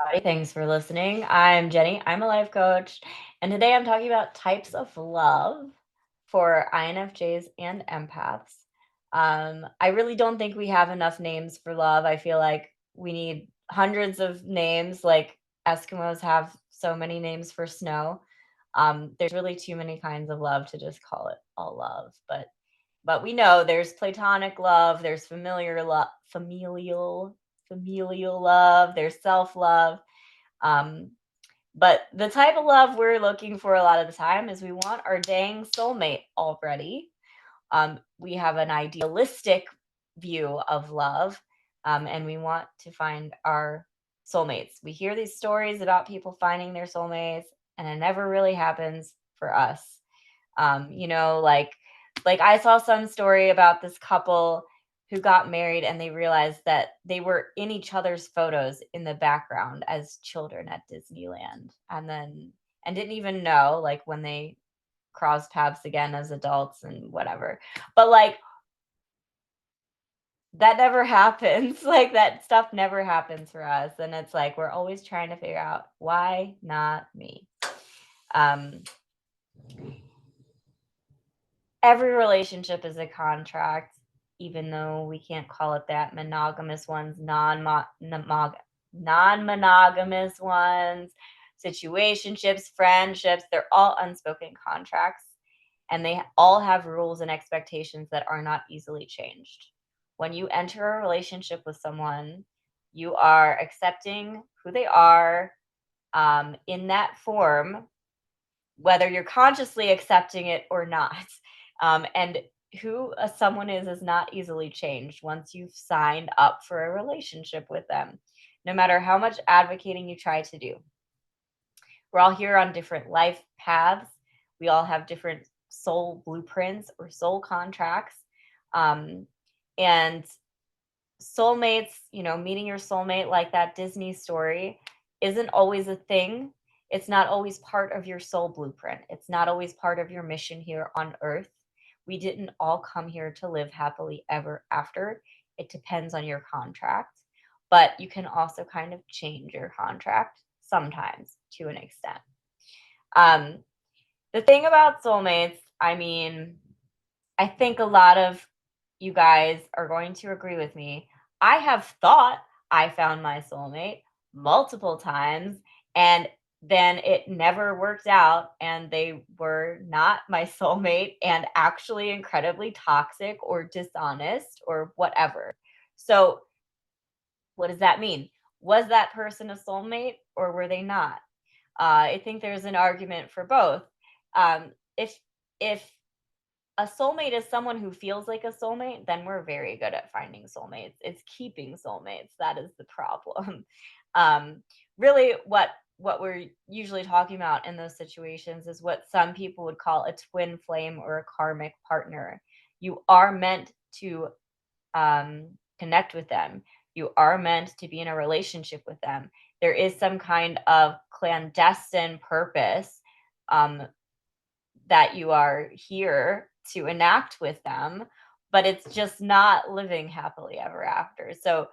Everybody. Thanks for listening. I'm Jenny. I'm a life coach, and today I'm talking about types of love for INFJs and empaths. I really don't think we have enough names for love. I feel like we need hundreds of names, like Eskimos have so many names for snow. There's really too many kinds of love to just call it all love. But we know there's platonic love, there's familial love, there's self-love. Um, but the type of love we're looking for a lot of the time is we want our dang soulmate already. We have an idealistic view of love, and we want to find our soulmates. We hear these stories about people finding their soulmates, and it never really happens for us. Like I saw some story about this couple who got married and they realized that they were in each other's photos in the background as children at Disneyland, and didn't even know, like, when they crossed paths again as adults and whatever. But like that never happens. Like that stuff never happens for us. And it's like we're always trying to figure out why not me. Um every relationship is a contract, even though we can't call it that. Monogamous ones, non-monogamous ones, situationships, friendships, they're all unspoken contracts, and they all have rules and expectations that are not easily changed. When you enter a relationship with someone, you are accepting who they are, in that form, whether you're consciously accepting it or not. And who someone is not easily changed once you've signed up for a relationship with them, no matter how much advocating you try to do. We're all here on different life paths. We all have different soul blueprints or soul contracts. Um, and soulmates, meeting your soulmate, like that Disney story, isn't always a thing. It's not always part of your soul blueprint. It's not always part of your mission here on earth. We didn't all come here to live happily ever after. It depends on your contract, but you can also kind of change your contract sometimes to an extent. Um, the thing about soulmates, I mean, I think a lot of you guys are going to agree with me. I have thought I found my soulmate multiple times, and then it never worked out, and they were not my soulmate and actually incredibly toxic or dishonest or whatever. So, what does that mean? Was that person a soulmate or were they not? I think there's an argument for both. If a soulmate is someone who feels like a soulmate, then we're very good at finding soulmates. It's keeping soulmates that is the problem. Um, really, what we're usually talking about in those situations is what some people would call a twin flame or a karmic partner. You are meant to connect with them. You are meant to be in a relationship with them. There is some kind of clandestine purpose, um, that you are here to enact with them, but it's just not living happily ever after. So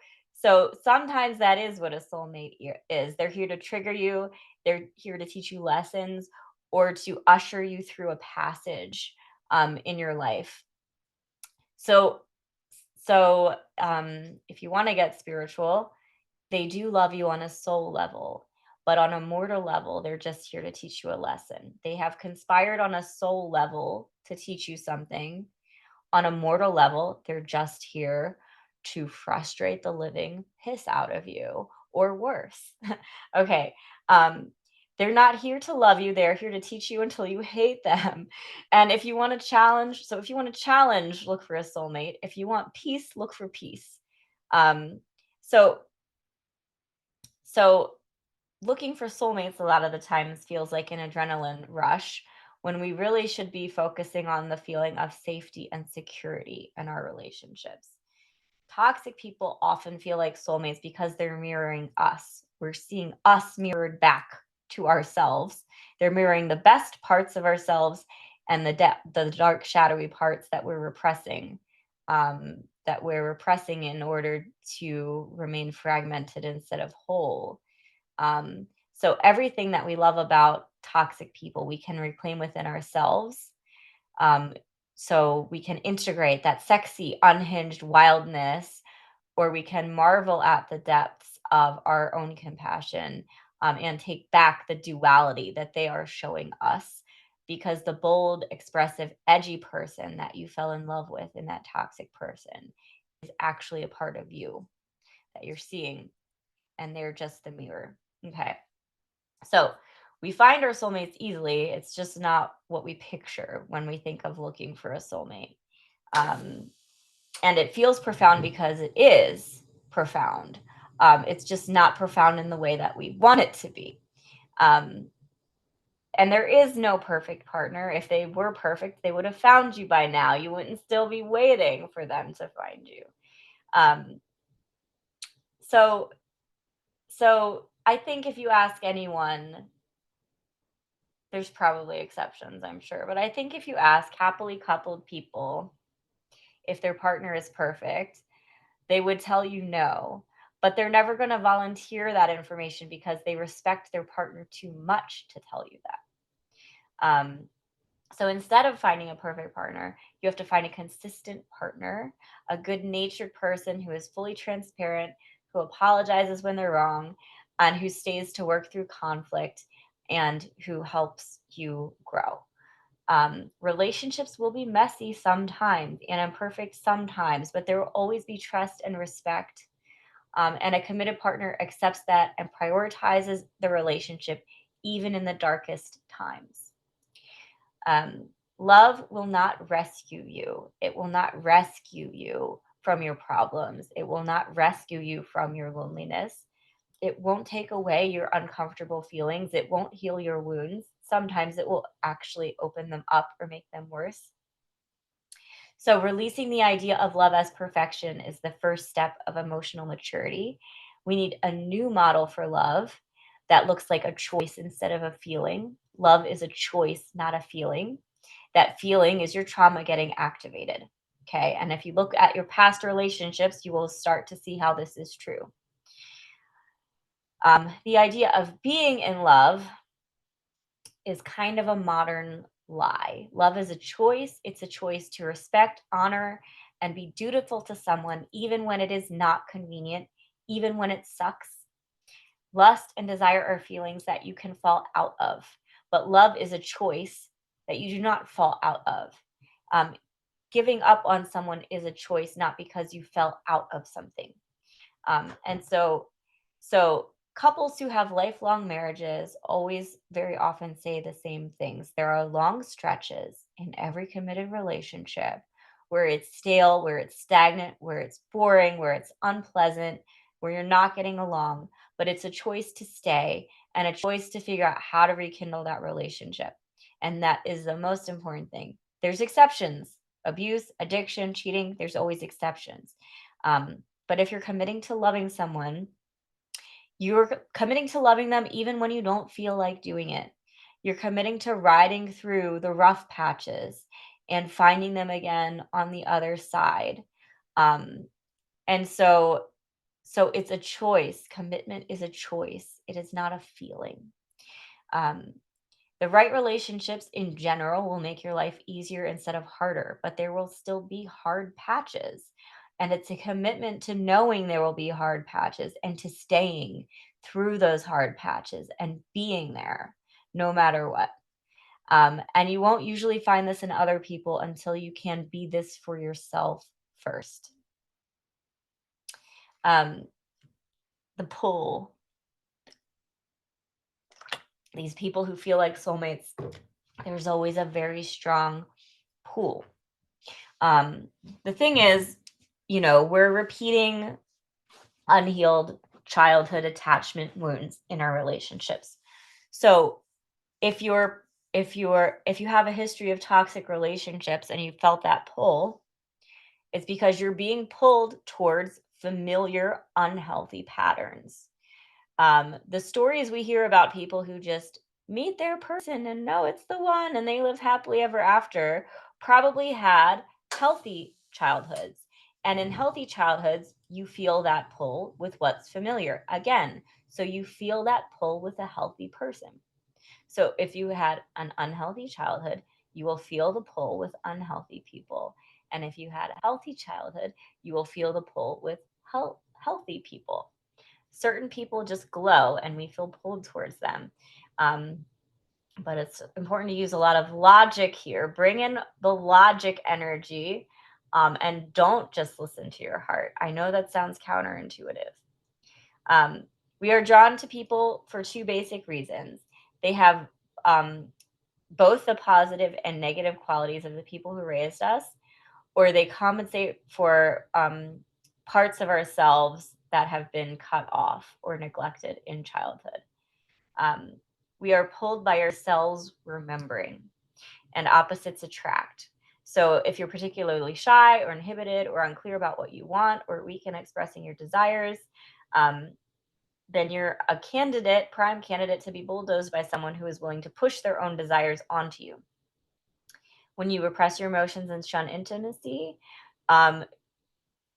sometimes that is what a soulmate is. They're here to trigger you, they're here to teach you lessons or to usher you through a passage in your life. So if you want to get spiritual, they do love you on a soul level, but on a mortal level, they're just here to teach you a lesson. They have conspired on a soul level to teach you something. On a mortal level, they're just here to frustrate the living piss out of you or worse. Okay. Um, they're not here to love you. They're here to teach you until you hate them. And if you want to challenge, so if you want to challenge, look for a soulmate. If you want peace, look for peace. Um, so so looking for soulmates a lot of the times feels like an adrenaline rush when we really should be focusing on the feeling of safety and security in our relationships. Toxic people often feel like soulmates because they're mirroring us. We're seeing us mirrored back to ourselves. They're mirroring the best parts of ourselves and the dark, shadowy parts that we're repressing in order to remain fragmented instead of whole. So everything that we love about toxic people, we can reclaim within ourselves. Um, so we can integrate that sexy, unhinged wildness, or we can marvel at the depths of our own compassion, and take back the duality that they are showing us. Because the bold, expressive, edgy person that you fell in love with in that toxic person is actually a part of you that you're seeing, and they're just the mirror. Okay. So we find our soulmates easily. It's just not what we picture when we think of looking for a soulmate. Um, and it feels profound because it is profound. It's just not profound in the way that we want it to be. Um, and there is no perfect partner. If they were perfect, they would have found you by now. You wouldn't still be waiting for them to find you. Um, so, so I think if you ask anyone, there's probably exceptions, I'm sure, but I think if you ask happily coupled people if their partner is perfect, they would tell you no, but they're never going to volunteer that information because they respect their partner too much to tell you that. So instead of finding a perfect partner, you have to find a consistent partner, a good natured person who is fully transparent, who apologizes when they're wrong, and who stays to work through conflict and who helps you grow. Relationships will be messy sometimes and imperfect sometimes, but there will always be trust and respect. And a committed partner accepts that and prioritizes the relationship even in the darkest times. Um, Love will not rescue you. It will not rescue you from your problems. It will not rescue you from your loneliness. It won't take away your uncomfortable feelings. It won't heal your wounds. Sometimes it will actually open them up or make them worse. So, releasing the idea of love as perfection is the first step of emotional maturity. We need a new model for love that looks like a choice instead of a feeling. Love is a choice, not a feeling. That feeling is your trauma getting activated. Okay. And if you look at your past relationships, you will start to see how this is true. The idea of being in love is kind of a modern lie. Love is a choice. It's a choice to respect, honor, and be dutiful to someone, even when it is not convenient, even when it sucks. Lust and desire are feelings that you can fall out of, but love is a choice that you do not fall out of. Um, Giving up on someone is a choice, not because you fell out of something. And so couples who have lifelong marriages always very often say the same things. There are long stretches in every committed relationship where it's stale, where it's stagnant, where it's boring, where it's unpleasant, where you're not getting along, but it's a choice to stay and a choice to figure out how to rekindle that relationship. And that is the most important thing. There's exceptions: abuse, addiction, cheating, there's always exceptions. But if you're committing to loving someone, you're committing to loving them even when you don't feel like doing it. You're committing to riding through the rough patches and finding them again on the other side. Um, and so it's a choice. Commitment is a choice. It is not a feeling. Um, the right relationships in general will make your life easier instead of harder, but there will still be hard patches. And it's a commitment to knowing there will be hard patches and to staying through those hard patches and being there no matter what. And you won't usually find this in other people until you can be this for yourself first. Um, the pull, these people who feel like soulmates, there's always a very strong pull. Um, the thing is, we're repeating unhealed childhood attachment wounds in our relationships. So if you have a history of toxic relationships and you felt that pull, it's because you're being pulled towards familiar unhealthy patterns. The stories we hear about people who just meet their person and know it's the one and they live happily ever after probably had healthy childhoods. And in healthy childhoods, you feel that pull with what's familiar. Again, so you feel that pull with a healthy person. So if you had an unhealthy childhood, you will feel the pull with unhealthy people. And if you had a healthy childhood, you will feel the pull with healthy people. Certain people just glow and we feel pulled towards them. Um, but it's important to use a lot of logic here. Bring in the logic energy, and don't just listen to your heart. I know that sounds counterintuitive. Um, we are drawn to people for two basic reasons. They have um, both the positive and negative qualities of the people who raised us, or they compensate for parts of ourselves that have been cut off or neglected in childhood. Um, we are pulled by ourselves remembering, and opposites attract. So if you're particularly shy or inhibited or unclear about what you want or weak in expressing your desires, um, then you're a candidate, prime candidate to be bulldozed by someone who is willing to push their own desires onto you. When you repress your emotions and shun intimacy, um,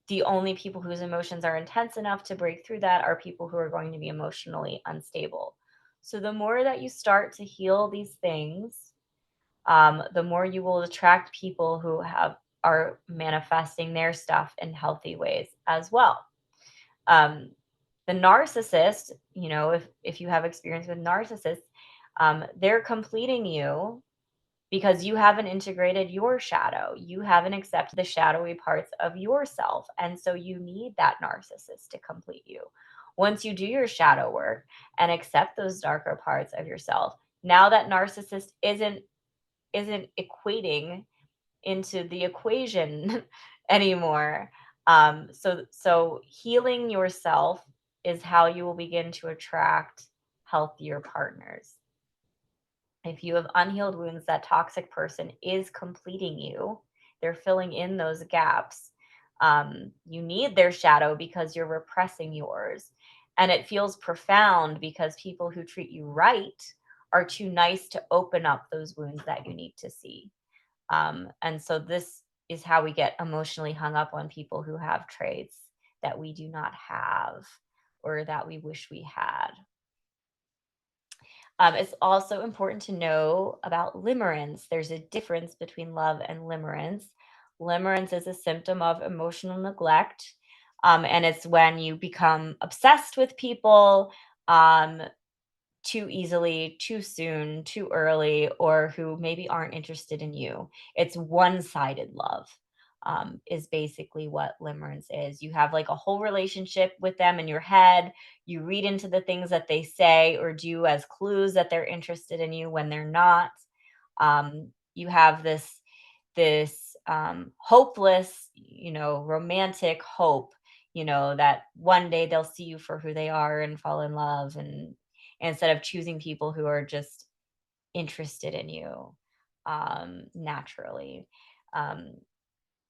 the only people whose emotions are intense enough to break through that are people who are going to be emotionally unstable. So the more that you start to heal these things, the more you will attract people who are manifesting their stuff in healthy ways as well. Um, the narcissist, if you have experience with narcissists, they're completing you because you haven't integrated your shadow. You haven't accepted the shadowy parts of yourself. And so you need that narcissist to complete you. Once you do your shadow work and accept those darker parts of yourself, now that narcissist isn't equating into the equation anymore. So healing yourself is how you will begin to attract healthier partners. If you have unhealed wounds, that toxic person is completing you. They're filling in those gaps. You need their shadow because you're repressing yours. And it feels profound because people who treat you right are too nice to open up those wounds that you need to see. And so this is how we get emotionally hung up on people who have traits that we do not have or that we wish we had. It's also important to know about limerence. There's a difference between love and limerence. Limerence is a symptom of emotional neglect, and it's when you become obsessed with people, um, too easily, too soon, too early, or who maybe aren't interested in you. It's one-sided love, is basically what limerence is. You have like a whole relationship with them in your head. You read into the things that they say or do as clues that they're interested in you when they're not. You have this hopeless, romantic hope, that one day they'll see you for who they are and fall in love, and instead of choosing people who are just interested in you naturally. Um,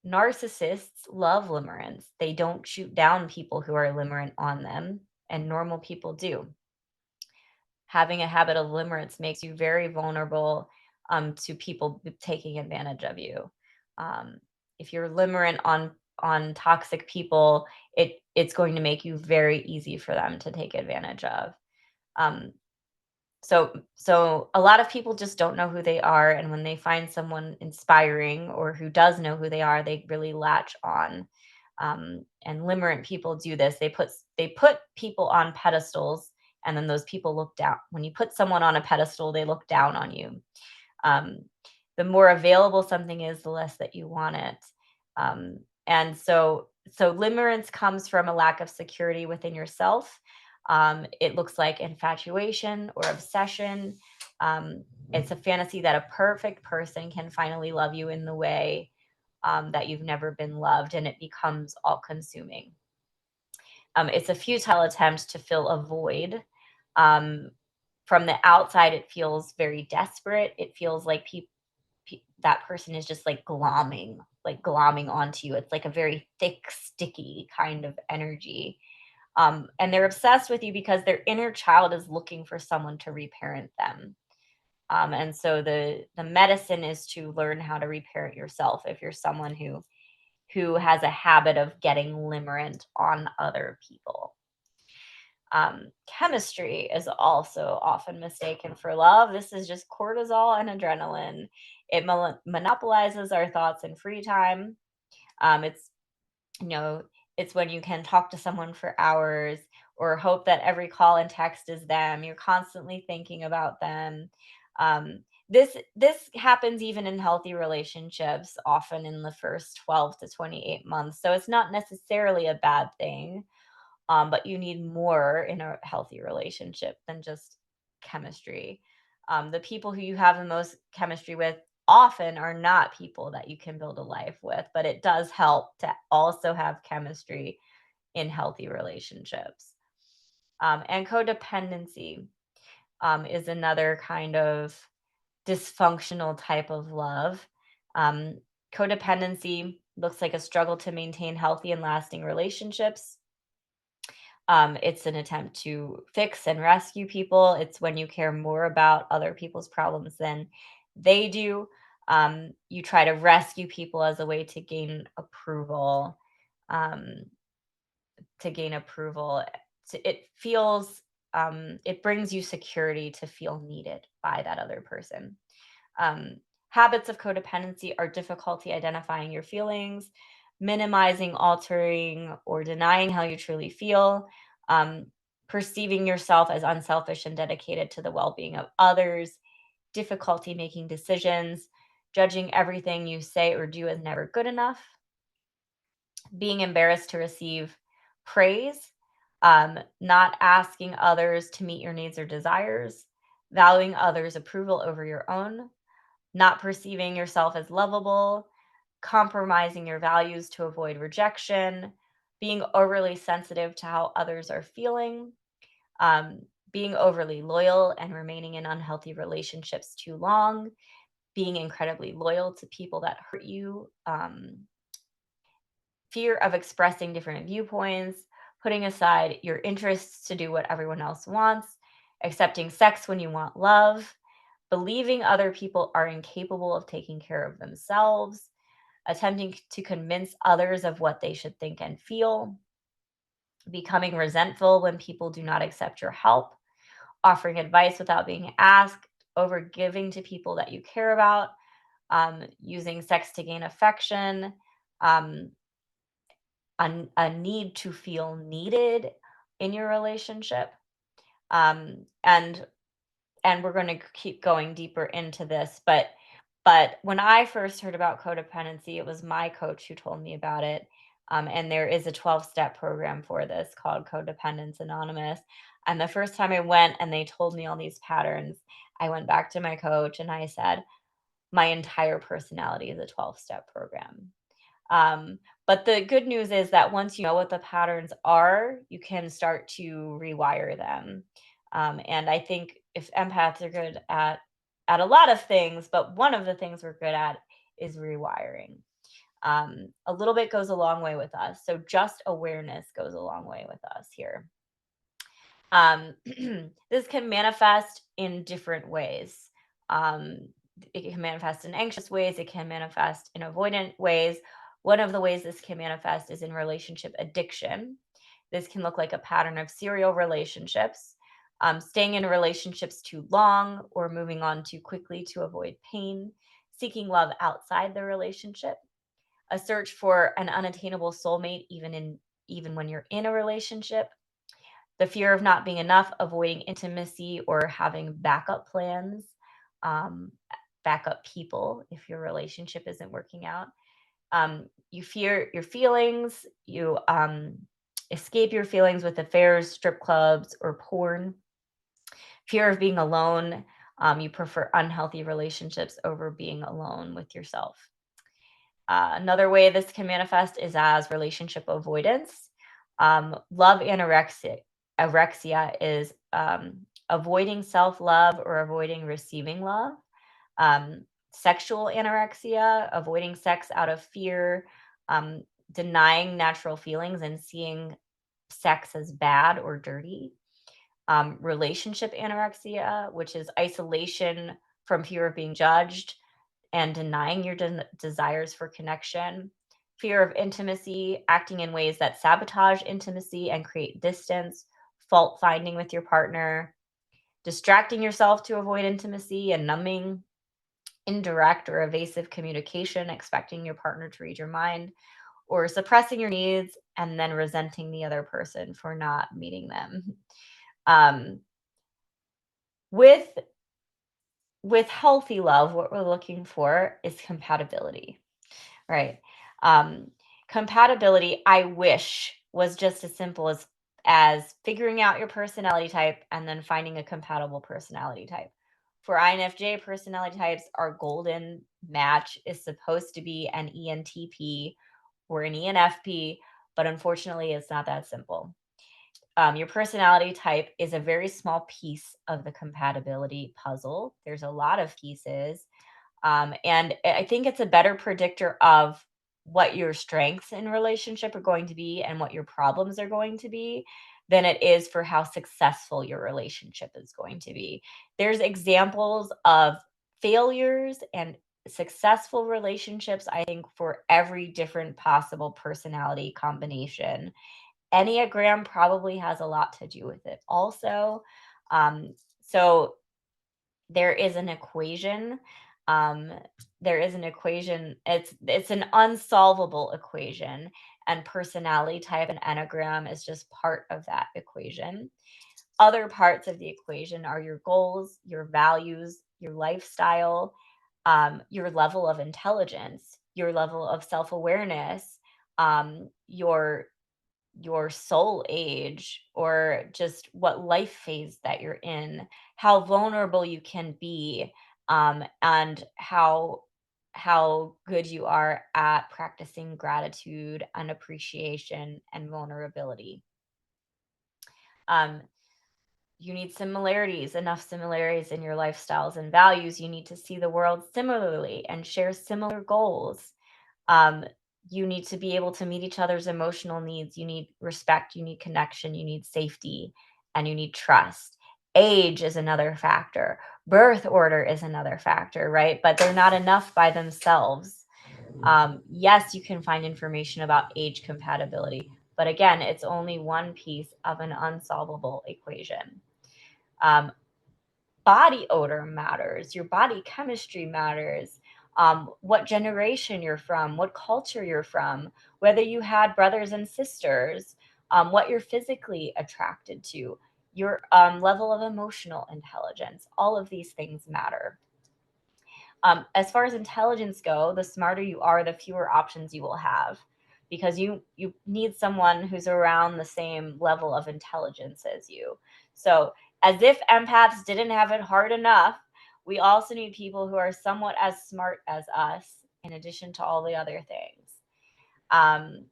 Narcissists love limerence. They don't shoot down people who are limerent on them, and normal people do. Having a habit of limerence makes you very vulnerable to people taking advantage of you. Um, if you're limerent on toxic people, it's going to make you very easy for them to take advantage of. Um, so a lot of people just don't know who they are, and when they find someone inspiring or who does know who they are, they really latch on. And limerent people do this. They put people on pedestals, and then those people look down. When you put someone on a pedestal, they look down on you. Um, the more available something is, the less that you want it. And so limerence comes from a lack of security within yourself. It looks like infatuation or obsession. It's a fantasy that a perfect person can finally love you in the way that you've never been loved, and it becomes all consuming. It's a futile attempt to fill a void. Um, from the outside, it feels very desperate. It feels like that person is just like glomming onto you. It's like a very thick, sticky kind of energy. And they're obsessed with you because their inner child is looking for someone to reparent them. And so the medicine is to learn how to reparent yourself if you're someone who who has a habit of getting limerent on other people. Chemistry is also often mistaken for love. This is just cortisol and adrenaline. It monopolizes our thoughts and free time. It's you know, it's when you can talk to someone for hours or hope that every call and text is them. You're constantly thinking about them. This happens even in healthy relationships, often in the first 12 to 28 months. So it's not necessarily a bad thing, but you need more in a healthy relationship than just chemistry. The people who you have the most chemistry with often are not people that you can build a life with, but it does help to also have chemistry in healthy relationships. And codependency is another kind of dysfunctional type of love. Um, Codependency looks like a struggle to maintain healthy and lasting relationships. It's an attempt to fix and rescue people. It's when you care more about other people's problems than they do. You try to rescue people as a way to gain approval. Um, to gain approval, it feels it brings you security to feel needed by that other person. Um, Habits of codependency are difficulty identifying your feelings, minimizing, altering, or denying how you truly feel, um, perceiving yourself as unselfish and dedicated to the well being of others, difficulty making decisions, judging everything you say or do as never good enough, being embarrassed to receive praise, not asking others to meet your needs or desires, valuing others' approval over your own, not perceiving yourself as lovable, compromising your values to avoid rejection, being overly sensitive to how others are feeling, um, being overly loyal and remaining in unhealthy relationships too long, being incredibly loyal to people that hurt you, fear of expressing different viewpoints, putting aside your interests to do what everyone else wants, accepting sex when you want love, believing other people are incapable of taking care of themselves, attempting to convince others of what they should think and feel, becoming resentful when people do not accept your help, offering advice without being asked, over giving to people that you care about, using sex to gain affection, um, a need to feel needed in your relationship. And we're going to keep going deeper into this, but when I first heard about codependency, it was my coach who told me about it. And there is a 12-step program for this called Codependence Anonymous. And the first time I went and they told me all these patterns, I went back to my coach and I said, my entire personality is a 12-step program. Um, but the good news is that once you know what the patterns are, you can start to rewire them. And I think if empaths are good at a lot of things, but one of the things we're good at is rewiring. A little bit goes a long way with us. So just awareness goes a long way with us here. Um, this can manifest in different ways. Um, it can manifest in anxious ways, it can manifest in avoidant ways. One of the ways this can manifest is in relationship addiction. This can look like a pattern of serial relationships, staying in relationships too long or moving on too quickly to avoid pain, seeking love outside the relationship, a search for an unattainable soulmate even when you're in a relationship, the fear of not being enough, avoiding intimacy or having backup plans, um, backup people if your relationship isn't working out. You fear your feelings, you escape your feelings with affairs, strip clubs, or porn. Fear of being alone. You prefer unhealthy relationships over being alone with yourself. Another way this can manifest is as relationship avoidance. Love anorexia is avoiding self love or avoiding receiving love. Um, Sexual anorexia, avoiding sex out of fear, um, denying natural feelings and seeing sex as bad or dirty. Relationship anorexia, which is isolation from fear of being judged and denying your desires for connection, fear of intimacy, acting in ways that sabotage intimacy and create distance, fault finding with your partner, distracting yourself to avoid intimacy and numbing, indirect or evasive communication, expecting your partner to read your mind, or suppressing your needs and then resenting the other person for not meeting them. Um, with healthy love, what we're looking for is compatibility, right? Um, Compatibility, I wish, was just as simple as figuring out your personality type and then finding a compatible personality type. For INFJ personality types, our golden match is supposed to be an ENTP or an ENFP, but unfortunately, it's not that simple. Your personality type is a very small piece of the compatibility puzzle. There's a lot of pieces, and I think it's a better predictor of what your strengths in relationship are going to be and what your problems are going to be than it is for how successful your relationship is going to be. There's examples of failures and successful relationships, I think, for every different possible personality combination. Enneagram probably has a lot to do with it also. So there is an equation. Um, there is an equation. It's an unsolvable equation, and personality type and enneagram is just part of that equation. Other parts of the equation are your goals, your values, your lifestyle, your level of intelligence, your level of self awareness, your soul age, or just what life phase that you're in, how vulnerable you can be, and how good you are at practicing gratitude and appreciation and vulnerability. Um, you need similarities, enough similarities in your lifestyles and values. You need to see the world similarly and share similar goals. Um, you need to be able to meet each other's emotional needs. You need respect, you need connection, you need safety, and you need trust. Age is another factor. Birth order is another factor, right? But they're not enough by themselves. Yes, you can find information about age compatibility, but again, it's only one piece of an unsolvable equation. Um, Body odor matters, your body chemistry matters, what generation you're from, what culture you're from, whether you had brothers and sisters, what you're physically attracted to, your level of emotional intelligence. All of these things matter. As far as intelligence go, the smarter you are, the fewer options you will have, because you need someone who's around the same level of intelligence as you. So, as if empaths didn't have it hard enough, we also need people who are somewhat as smart as us, in addition to all the other things. Um,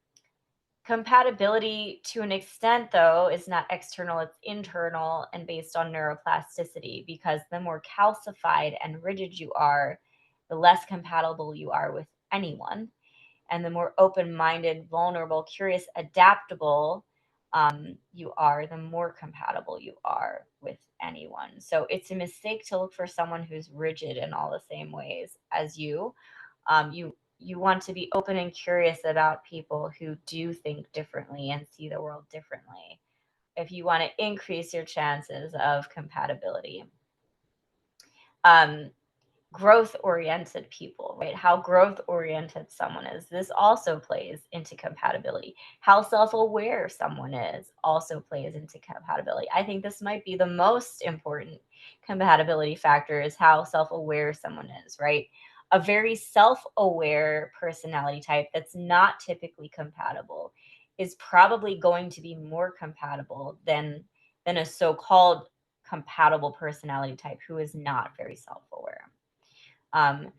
Compatibility, to an extent, though, is not external, it's internal and based on neuroplasticity, because the more calcified and rigid you are, the less compatible you are with anyone. And the more open minded, vulnerable, curious, adaptable you are, the more compatible you are with anyone. So it's a mistake to look for someone who's rigid in all the same ways as you. You want to be open and curious about people who do think differently and see the world differently if you want to increase your chances of compatibility. Um, Growth oriented people, right? How growth oriented someone is. This also plays into compatibility. How self aware someone is also plays into compatibility. I think this might be the most important compatibility factor, is how self aware someone is, right? A very self aware personality type that's not typically compatible is probably going to be more compatible than a so called compatible personality type who is not very self aware. Um,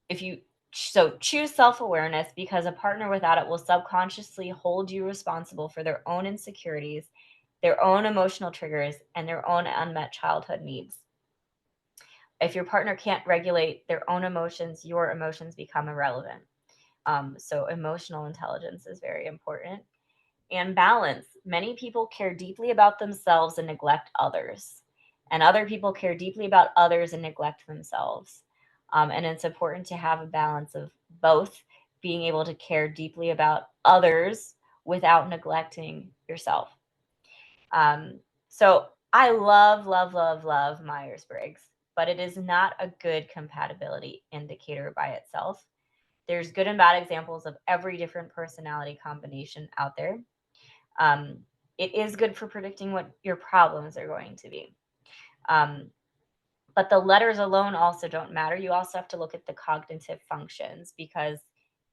if you so choose self-awareness, because a partner without it will subconsciously hold you responsible for their own insecurities, their own emotional triggers, and their own unmet childhood needs. If your partner can't regulate their own emotions, your emotions become irrelevant. So emotional intelligence is very important. And balance. Many people care deeply about themselves and neglect others. And other people care deeply about others and neglect themselves. And it's important to have a balance of both, being able to care deeply about others without neglecting yourself. So I love, love, love, love Myers-Briggs, but it is not a good compatibility indicator by itself. There's good and bad examples of every different personality combination out there. Um, it is good for predicting what your problems are going to be. Um, but the letters alone also don't matter. You also have to look at the cognitive functions, because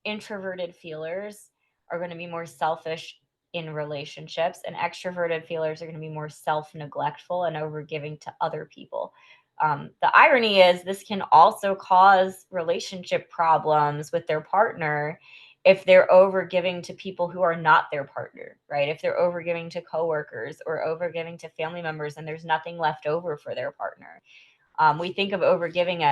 introverted feelers are going to be more selfish in relationships, and extroverted feelers are going to be more self-neglectful and overgiving to other people. The irony is this can also cause relationship problems with their partner if they're overgiving to people who are not their partner, right? If they're overgiving to coworkers or overgiving to family members and there's nothing left over for their partner. We think of overgiving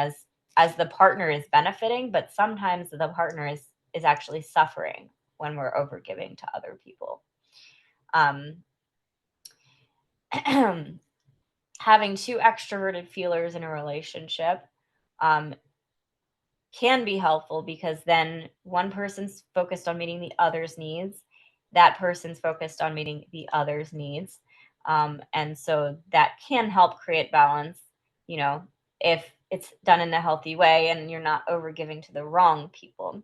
as the partner is benefiting, but sometimes the partner is actually suffering when we're overgiving to other people. Um, having two extroverted feelers in a relationship um, can be helpful, because then one person's focused on meeting the other's needs, that person's focused on meeting the other's needs. And so that can help create balance, you know, if it's done in a healthy way and you're not overgiving to the wrong people.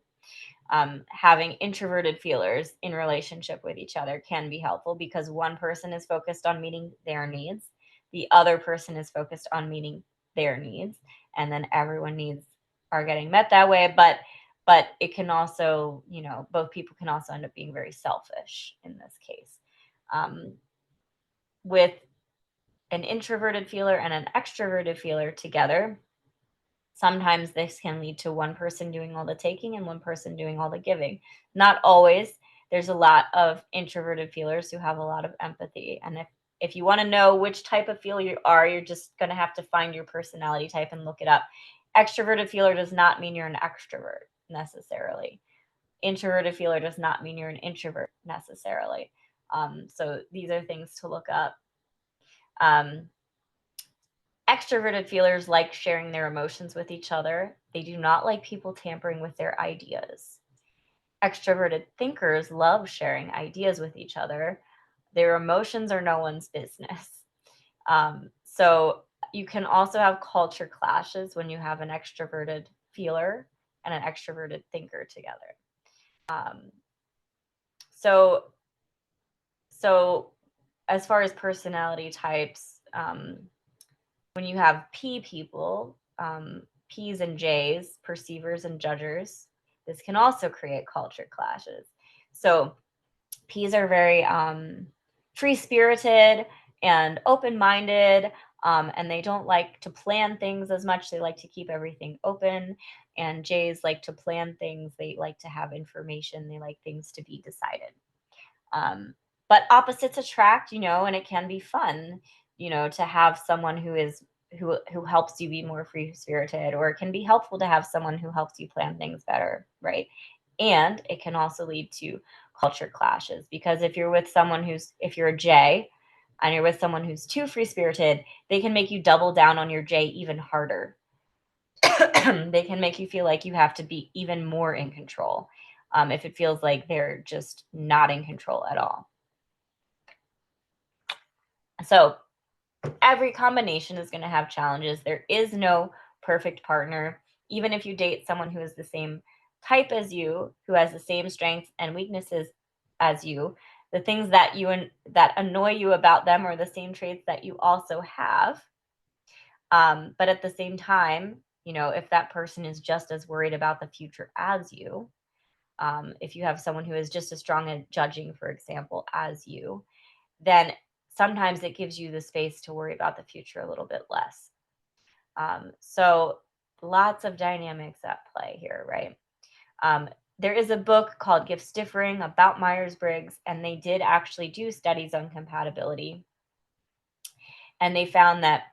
Having introverted feelers in relationship with each other can be helpful, because one person is focused on meeting their needs, the other person is focused on meeting their needs, and then everyone needs are getting met that way. But it can also, you know, both people can also end up being very selfish in this case. With an introverted feeler and an extroverted feeler together, sometimes this can lead to one person doing all the taking and one person doing all the giving. Not always. There's a lot of introverted feelers who have a lot of empathy. And if you want to know which type of feeler you are, you're just going to have to find your personality type and look it up. Extroverted feeler does not mean you're an extrovert necessarily. Introverted feeler does not mean you're an introvert necessarily. So these are things to look up. Um, Extroverted feelers like sharing their emotions with each other. They do not like people tampering with their ideas. Extroverted thinkers love sharing ideas with each other. Their emotions are no one's business. So you can also have culture clashes when you have an extroverted feeler and an extroverted thinker together. Um, so, so as far as personality types, when you have P people, P's and J's, perceivers and judgers, this can also create culture clashes. So P's are very free spirited and open minded, and they don't like to plan things as much. They like to keep everything open. And J's like to plan things, they like to have information, they like things to be decided. Um, but opposites attract, you know, and it can be fun, you know, to have someone who helps you be more free spirited, or it can be helpful to have someone who helps you plan things better, right? And it can also lead to culture clashes, because if you're a J and you're with someone who's too free spirited, they can make you double down on your J even harder. They can make you feel like you have to be even more in control, if it feels like they're just not in control at all. So every combination is going to have challenges. There is no perfect partner. Even if you date someone who is the same type as you, who has the same strengths and weaknesses as you, the things that annoy you about them are the same traits that you also have. But at the same time, you know, if that person is just as worried about the future as you, if you have someone who is just as strong at judging, for example, as you, then sometimes it gives you the space to worry about the future a little bit less. So lots of dynamics at play here, right? There is a book called Gifts Differing about Myers-Briggs, and they did actually do studies on compatibility. And they found that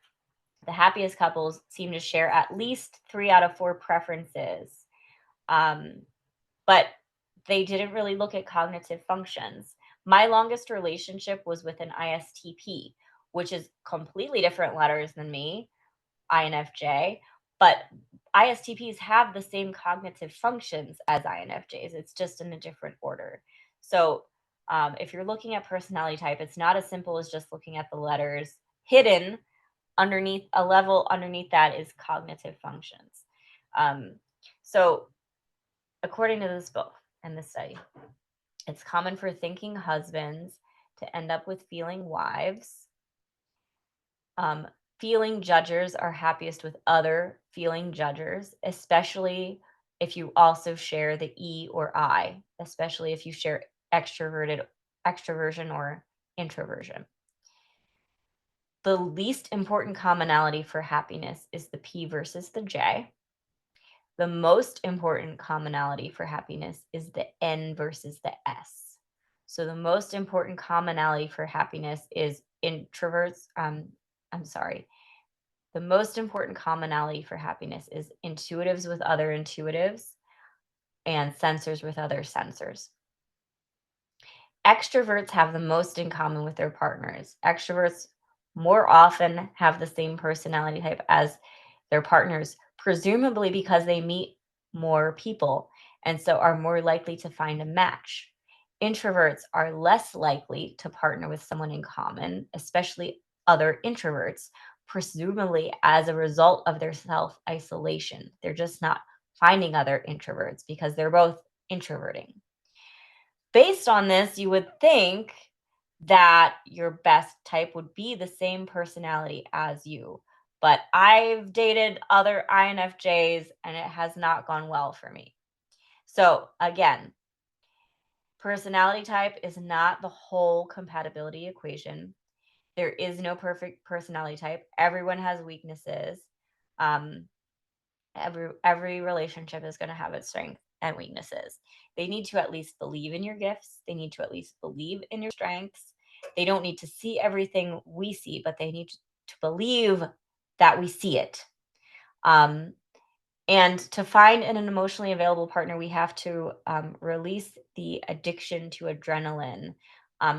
the happiest couples seem to share at least 3 out of 4 preferences. But they didn't really look at cognitive functions. My longest relationship was with an ISTP, which is completely different letters than me, INFJ, But ISTPs have the same cognitive functions as INFJs. It's just in a different order. So if you're looking at personality type, it's not as simple as just looking at the letters. Hidden underneath a level underneath that is cognitive functions. Um, so according to this book and this study, it's common for thinking husbands to end up with feeling wives. Um, Feeling judgers are happiest with other feeling judgers, especially if you also share the E or I, especially if you share extroversion or introversion. The least important commonality for happiness is the P versus the J. The most important commonality for happiness is the N versus the S. So the most important commonality for happiness is introverts. I'm sorry. The most important commonality for happiness is intuitives with other intuitives and sensors with other sensors. Extroverts have the most in common with their partners. Extroverts more often have the same personality type as their partners, presumably because they meet more people and so are more likely to find a match. Introverts are less likely to partner with someone in common, especially other introverts, presumably as a result of their self isolation. They're just not finding other introverts because they're both introverting. Based on this, you would think that your best type would be the same personality as you. But I've dated other INFJs and it has not gone well for me. So, again, personality type is not the whole compatibility equation. There is no perfect personality type. Everyone has weaknesses. Um, every relationship is going to have its strengths and weaknesses. They need to at least believe in your gifts. They need to at least believe in your strengths. They don't need to see everything we see, but they need to believe that we see it. Um, and to find an emotionally available partner, we have to release the addiction to adrenaline,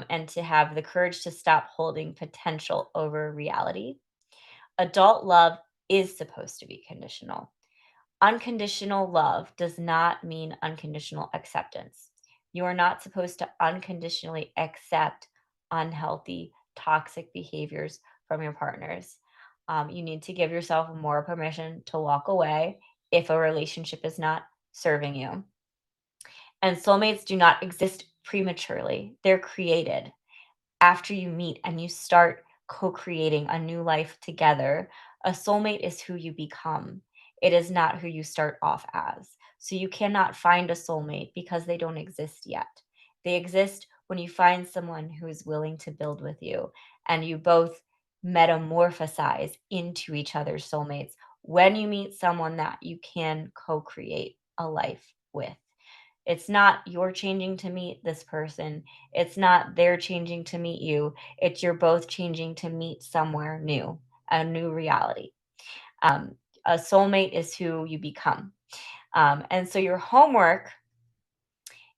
and to have the courage to stop holding potential over reality. Adult love is supposed to be conditional. Unconditional love does not mean unconditional acceptance. You are not supposed to unconditionally accept unhealthy, toxic behaviors from your partners. You need to give yourself more permission to walk away if a relationship is not serving you. And soulmates do not exist prematurely, they're created after you meet and you start co-creating a new life together. A soulmate is who you become. It is not who you start off as. So you cannot find a soulmate because they don't exist yet. They exist when you find someone who is willing to build with you and you both metamorphosize into each other's soulmates when you meet someone that you can co-create a life with. It's not you're changing to meet this person. It's not they're changing to meet you. It's you're both changing to meet somewhere new, a new reality. Um, a soulmate is who you become. And so your homework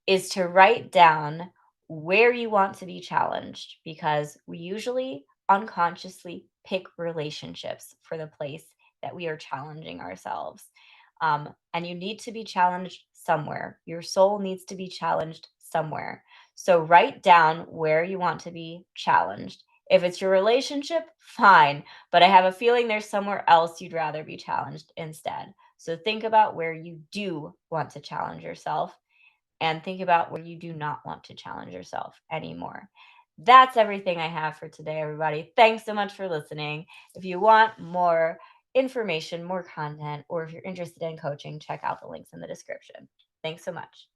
is to write down where you want to be challenged because we usually unconsciously pick relationships for the place that we are challenging ourselves. And you need to be challenged somewhere. Your soul needs to be challenged somewhere. So write down where you want to be challenged. If it's your relationship, fine. But I have a feeling there's somewhere else you'd rather be challenged instead. So think about where you do want to challenge yourself and think about where you do not want to challenge yourself anymore. That's everything I have for today, everybody. Thanks so much for listening. If you want more information, more content, or if you're interested in coaching, check out the links in the description. Thanks so much.